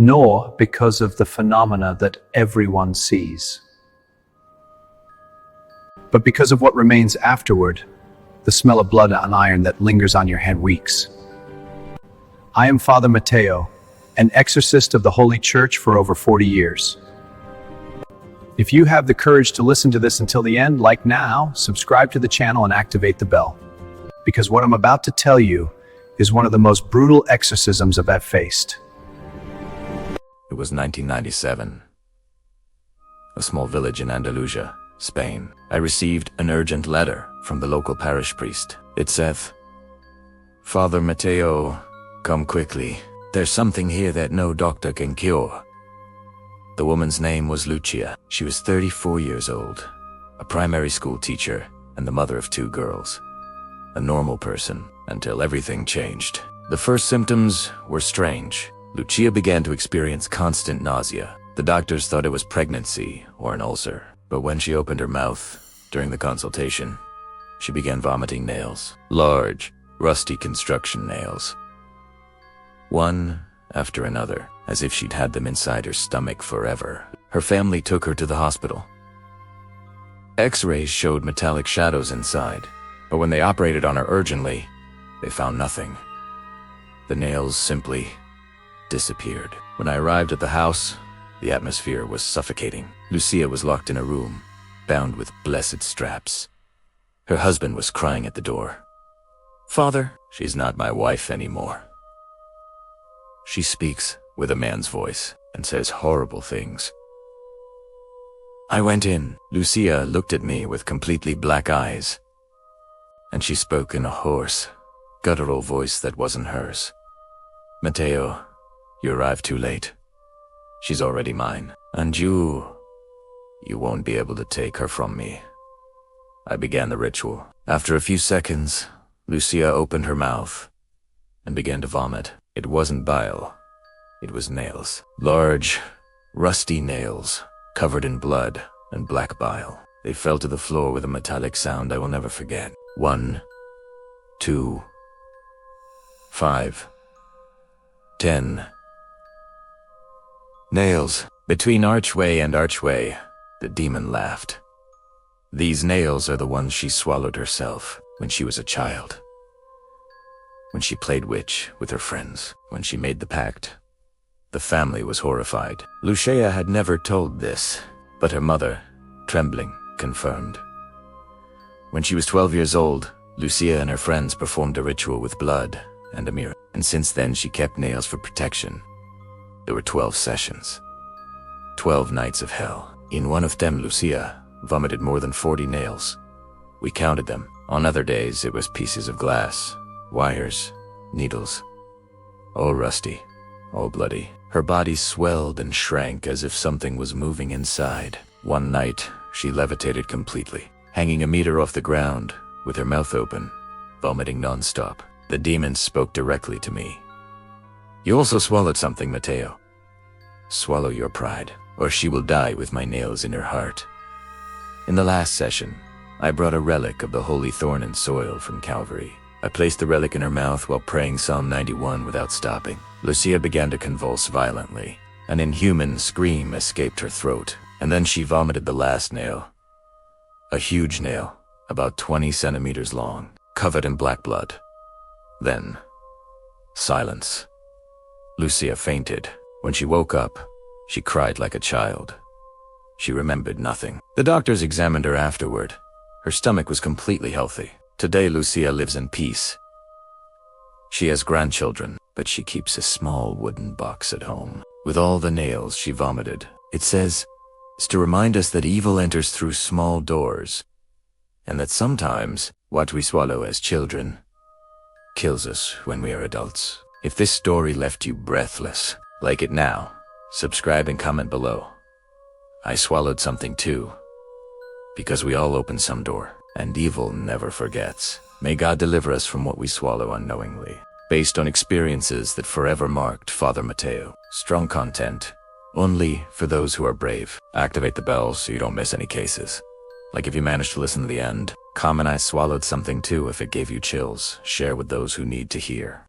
nor because of the phenomena that everyone sees, but because of what remains afterward, the smell of blood and iron that lingers on your hand weeks. I am Father Mateo, an exorcist of the Holy Church for over 40 years. If you have the courage to listen to this until the end, like now, subscribe to the channel and activate the bell. Because what I'm about to tell you is one of the most brutal exorcisms I've faced. It was 1997. A small village in Andalusia, Spain. I received an urgent letter from the local parish priest. It said, "Father Mateo, come quickly. There's something here that no doctor can cure." The woman's name was Lucia. She was 34 years old, a primary school teacher and the mother of 2 girls. A normal person until everything changed. The first symptoms were strange. Lucia began to experience constant nausea. The doctors thought it was pregnancy or an ulcer, but when she opened her mouth during the consultation, she began vomiting nails. Large, rusty construction nails. One after another, as if she'd had them inside her stomach forever. Her family took her to the hospital. X-rays showed metallic shadows inside, but when they operated on her urgently, they found nothing. The nails simply disappeared. When I arrived at the house, the atmosphere was suffocating. Lucia was locked in a room, bound with blessed straps. Her husband was crying at the door. "Father, she's not my wife anymore." She speaks with a man's voice and says horrible things. I went in. Lucia looked at me with completely black eyes, and she spoke in a hoarse, guttural voice that wasn't hers. "Mateo, you arrived too late. She's already mine, and you won't be able to take her from me." I began the ritual. After a few seconds, Lucia opened her mouth and began to vomit. It wasn't bile, it was nails. Large, rusty nails, covered in blood and black bile. They fell to the floor with a metallic sound I will never forget. 1, 2, 5, 10. Nails. Between archway and archway, the demon laughed. These nails are the ones she swallowed herself when she was a child. When she played witch with her friends, when she made the pact. The family was horrified. Lucia had never told this, but her mother, trembling, confirmed. When she was 12 years old, Lucia and her friends performed a ritual with blood and a mirror, and since then she kept nails for protection. There were 12 sessions. 12 nights of hell. In one of them, Lucia vomited more than 40 nails. We counted them. On other days, it was pieces of glass, wires, needles, all rusty, all bloody. Her body swelled and shrank as if something was moving inside. One night, she levitated completely, hanging a meter off the ground, with her mouth open, vomiting non-stop. The demon spoke directly to me. "You also swallowed something, Mateo. Swallow your pride, or she will die with my nails in her heart." In the last session, I brought a relic of the holy thorn and soil from Calvary. I placed the relic in her mouth while praying Psalm 91 without stopping. Lucia began to convulse violently. An inhuman scream escaped her throat, and then she vomited the last nail. A huge nail, about 20 centimeters long, covered in black blood. Then, silence. Lucia fainted. When she woke up, she cried like a child. She remembered nothing. The doctors examined her afterward. Her stomach was completely healthy. Today, Lucia lives in peace. She has grandchildren, but she keeps a small wooden box at home with all the nails she vomited. It says, it's to remind us that evil enters through small doors, and that sometimes what we swallow as children kills us when we are adults. If this story left you breathless, like it now, subscribe and comment below. I swallowed something too, because we all open some door. And evil never forgets. May God deliver us from what we swallow unknowingly. Based on experiences that forever marked Father Mateo. Strong content, only for those who are brave. Activate the bell so you don't miss any cases. Like if you managed to listen to the end. Comment I swallowed something too if it gave you chills. Share with those who need to hear.